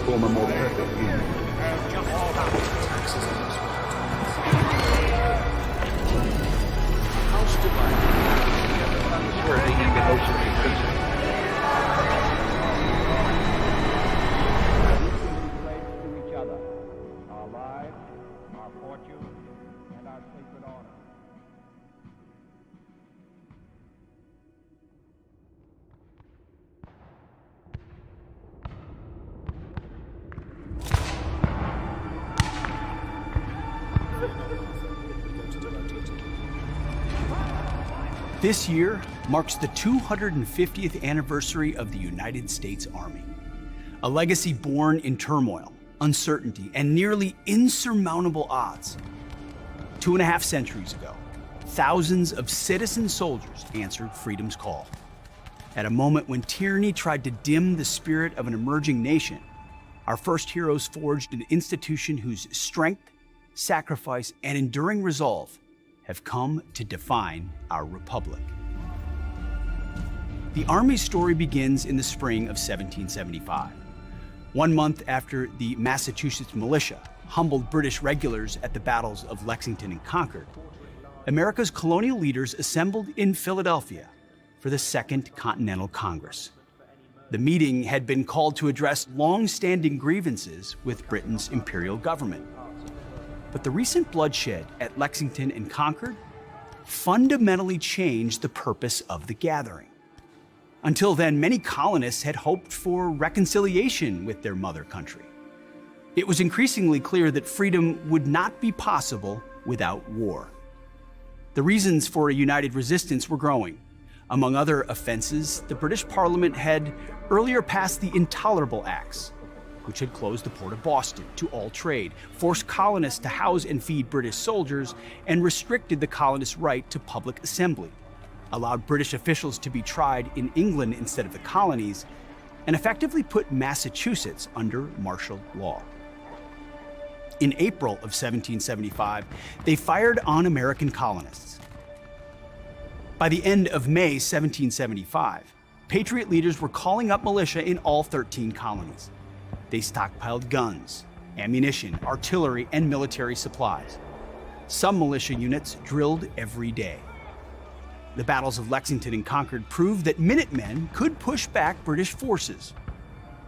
form a more perfect union. This year marks the 250th anniversary of the United States Army, a legacy born in turmoil, uncertainty, and nearly insurmountable odds. 2.5 centuries ago, thousands of citizen soldiers answered freedom's call. At a moment when tyranny tried to dim the spirit of an emerging nation, our first heroes forged an institution whose strength, sacrifice, and enduring resolve have come to define our republic. The Army's story begins in the spring of 1775. 1 month after the Massachusetts militia humbled British regulars at the battles of Lexington and Concord, America's colonial leaders assembled in Philadelphia for the Second Continental Congress. The meeting had been called to address long-standing grievances with Britain's imperial government. But the recent bloodshed at Lexington and Concord fundamentally changed the purpose of the gathering. Until then, many colonists had hoped for reconciliation with their mother country. It was increasingly clear that freedom would not be possible without war. The reasons for a united resistance were growing. Among other offenses, the British Parliament had earlier passed the Intolerable Acts, which had closed the port of Boston to all trade, forced colonists to house and feed British soldiers, and restricted the colonists' right to public assembly, allowed British officials to be tried in England instead of the colonies, and effectively put Massachusetts under martial law. In April of 1775, they fired on American colonists. By the end of May 1775, Patriot leaders were calling up militia in all 13 colonies. They stockpiled guns, ammunition, artillery, and military supplies. Some militia units drilled every day. The battles of Lexington and Concord proved that Minutemen could push back British forces.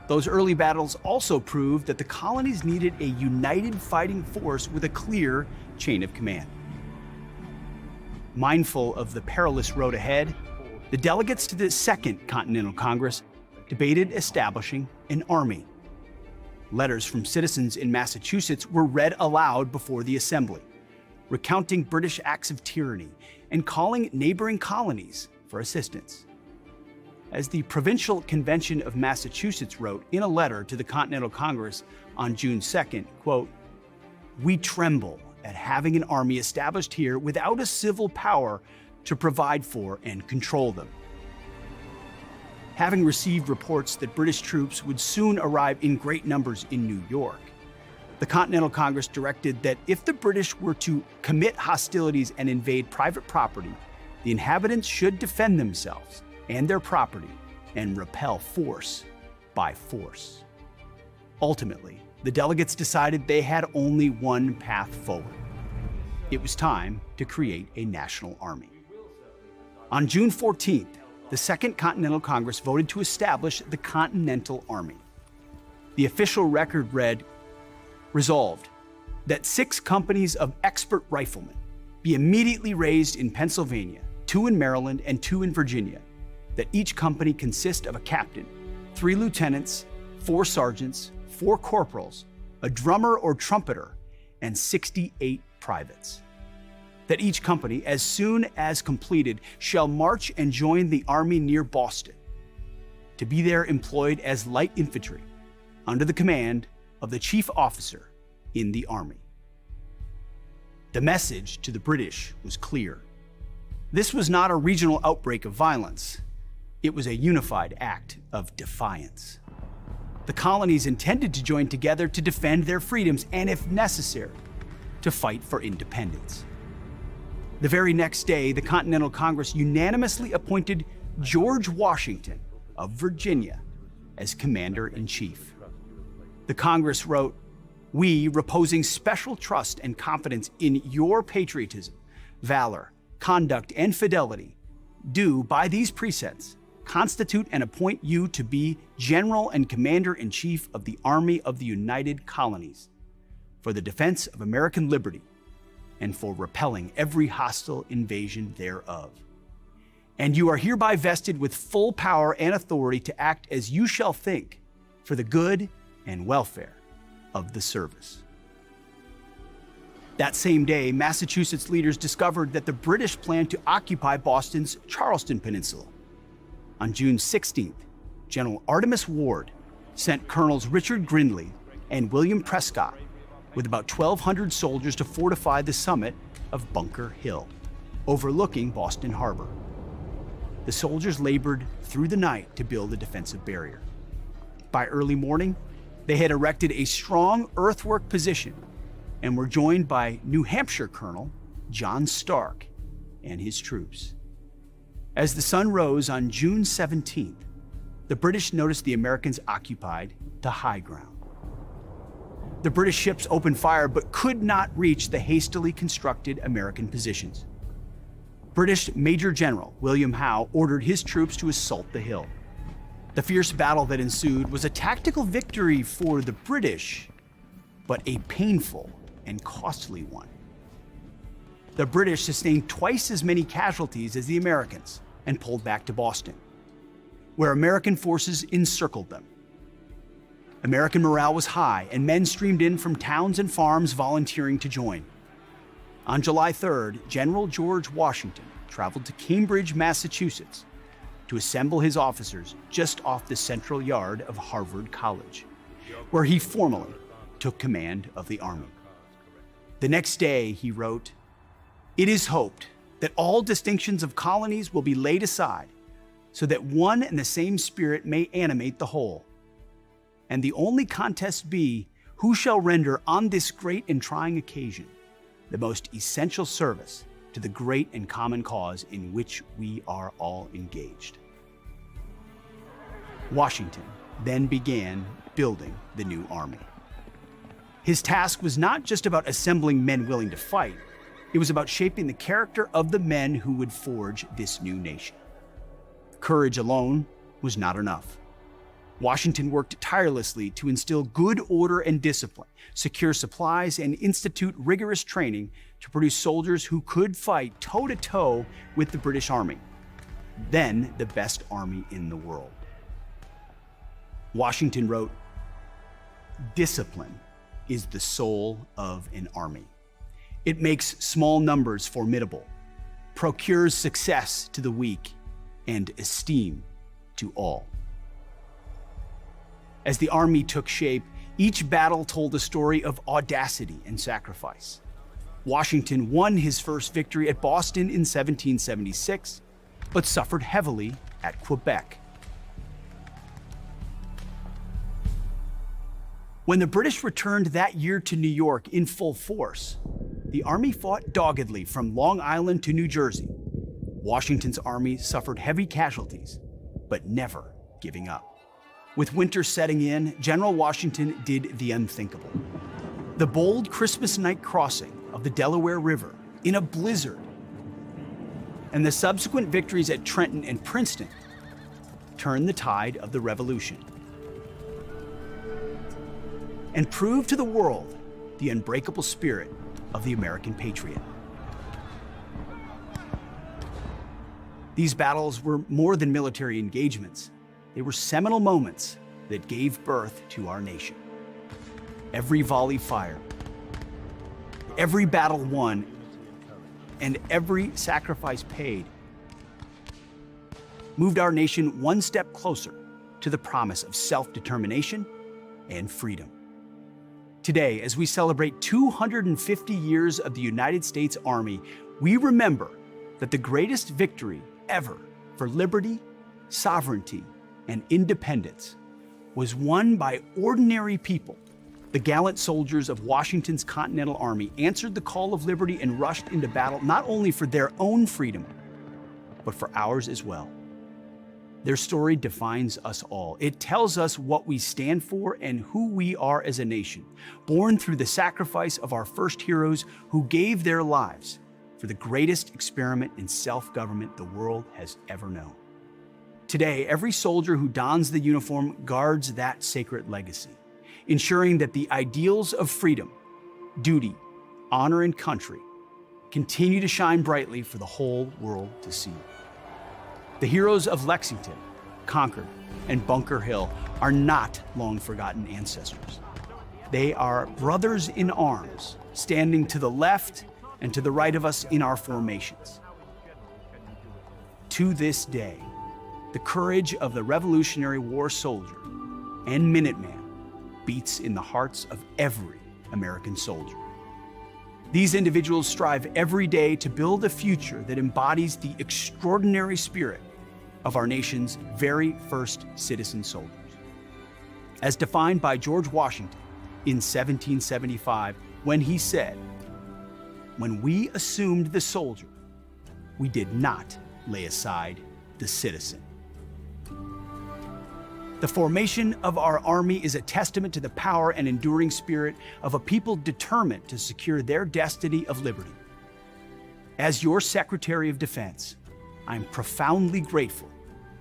Those early battles also proved that the colonies needed a united fighting force with a clear chain of command. Mindful of the perilous road ahead, the delegates to the Second Continental Congress debated establishing an army. Letters from citizens in Massachusetts were read aloud before the assembly, recounting British acts of tyranny and calling neighboring colonies for assistance. As the Provincial Convention of Massachusetts wrote in a letter to the Continental Congress on June 2nd, quote, "We tremble at having an army established here without a civil power to provide for and control them." Having received reports that British troops would soon arrive in great numbers in New York, the Continental Congress directed that if the British were to commit hostilities and invade private property, the inhabitants should defend themselves and their property and repel force by force. Ultimately, the delegates decided they had only one path forward. It was time to create a national army. On June 14th, the Second Continental Congress voted to establish the Continental Army. The official record read, "Resolved that 6 companies of expert riflemen be immediately raised in Pennsylvania, 2 in Maryland, and 2 in Virginia, that each company consist of a captain, 3 lieutenants, 4 sergeants, 4 corporals, a drummer or trumpeter, and 68 privates. That each company, as soon as completed, shall march and join the army near Boston, to be there employed as light infantry, under the command of the chief officer in the army." The message to the British was clear. This was not a regional outbreak of violence. It was a unified act of defiance. The colonies intended to join together to defend their freedoms and, if necessary, to fight for independence. The very next day, the Continental Congress unanimously appointed George Washington of Virginia as Commander-in-Chief. The Congress wrote, "We, reposing special trust and confidence in your patriotism, valor, conduct, and fidelity, do, by these precepts, constitute and appoint you to be General and Commander-in-Chief of the Army of the United Colonies, for the defense of American liberty, and for repelling every hostile invasion thereof. And you are hereby vested with full power and authority to act as you shall think for the good and welfare of the service." That same day, Massachusetts leaders discovered that the British planned to occupy Boston's Charleston Peninsula. On June 16th, General Artemus Ward sent Colonels Richard Grindley and William Prescott with about 1,200 soldiers to fortify the summit of Bunker Hill, overlooking Boston Harbor. The soldiers labored through the night to build a defensive barrier. By early morning, they had erected a strong earthwork position and were joined by New Hampshire Colonel John Stark and his troops. As the sun rose on June 17th, the British noticed the Americans occupied the high ground. The British ships opened fire but could not reach the hastily constructed American positions. British Major General William Howe ordered his troops to assault the hill. The fierce battle that ensued was a tactical victory for the British, but a painful and costly one. The British sustained twice as many casualties as the Americans and pulled back to Boston, where American forces encircled them. American morale was high, and men streamed in from towns and farms volunteering to join. On July 3rd, General George Washington traveled to Cambridge, Massachusetts, to assemble his officers just off the central yard of Harvard College, where he formally took command of the Army. The next day, he wrote, "It is hoped that all distinctions of colonies will be laid aside, so that one and the same spirit may animate the whole. And the only contest be, who shall render on this great and trying occasion the most essential service to the great and common cause in which we are all engaged." Washington then began building the new army. His task was not just about assembling men willing to fight, it was about shaping the character of the men who would forge this new nation. Courage alone was not enough. Washington worked tirelessly to instill good order and discipline, secure supplies, and institute rigorous training to produce soldiers who could fight toe-to-toe with the British Army, then the best army in the world. Washington wrote, "Discipline is the soul of an army. It makes small numbers formidable, procures success to the weak, and esteem to all." As the army took shape, each battle told a story of audacity and sacrifice. Washington won his first victory at Boston in 1776, but suffered heavily at Quebec. When the British returned that year to New York in full force, the army fought doggedly from Long Island to New Jersey. Washington's army suffered heavy casualties, but never giving up. With winter setting in, General Washington did the unthinkable. The bold Christmas night crossing of the Delaware River in a blizzard, and the subsequent victories at Trenton and Princeton turned the tide of the Revolution and proved to the world the unbreakable spirit of the American patriot. These battles were more than military engagements. They were seminal moments that gave birth to our nation. Every volley fired, every battle won, and every sacrifice paid moved our nation one step closer to the promise of self-determination and freedom. Today, as we celebrate 250 years of the United States Army, we remember that the greatest victory ever for liberty, sovereignty, and independence was won by ordinary people. The gallant soldiers of Washington's Continental Army answered the call of liberty and rushed into battle not only for their own freedom, but for ours as well. Their story defines us all. It tells us what we stand for and who we are as a nation, born through the sacrifice of our first heroes who gave their lives for the greatest experiment in self-government the world has ever known. Today, every soldier who dons the uniform guards that sacred legacy, ensuring that the ideals of freedom, duty, honor, and country continue to shine brightly for the whole world to see. The heroes of Lexington, Concord, and Bunker Hill are not long-forgotten ancestors. They are brothers in arms, standing to the left and to the right of us in our formations. To this day, the courage of the Revolutionary War soldier and Minuteman beats in the hearts of every American soldier. These individuals strive every day to build a future that embodies the extraordinary spirit of our nation's very first citizen soldiers. As defined by George Washington in 1775, when he said, "When we assumed the soldier, we did not lay aside the citizen." The formation of our Army is a testament to the power and enduring spirit of a people determined to secure their destiny of liberty. As your Secretary of Defense, I'm profoundly grateful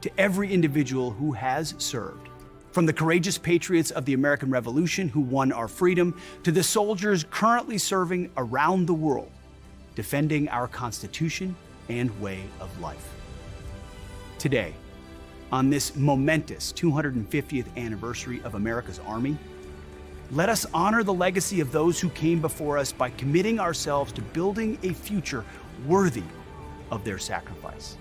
to every individual who has served, from the courageous patriots of the American Revolution who won our freedom to the soldiers currently serving around the world, defending our Constitution and way of life. Today, on this momentous 250th anniversary of America's Army, let us honor the legacy of those who came before us by committing ourselves to building a future worthy of their sacrifice.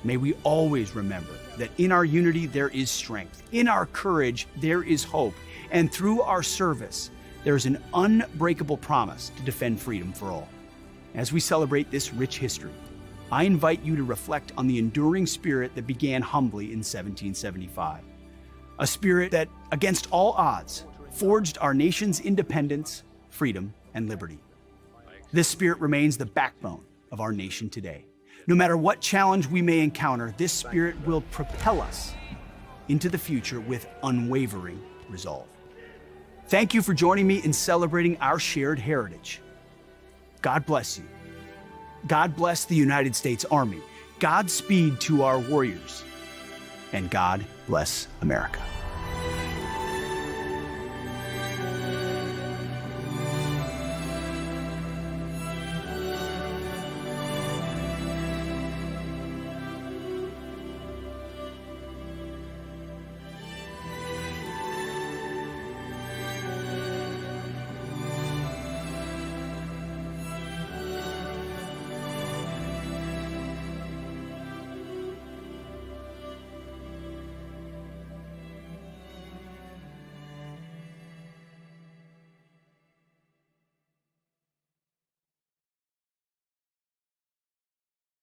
May we always remember that in our unity there is strength, in our courage there is hope, and through our service there is an unbreakable promise to defend freedom for all. As we celebrate this rich history, I invite you to reflect on the enduring spirit that began humbly in 1775. A spirit that, against all odds, forged our nation's independence, freedom, and liberty. This spirit remains the backbone of our nation today. No matter what challenge we may encounter, this spirit will propel us into the future with unwavering resolve. Thank you for joining me in celebrating our shared heritage. God bless you. God bless the United States Army. Godspeed to our warriors. And God bless America.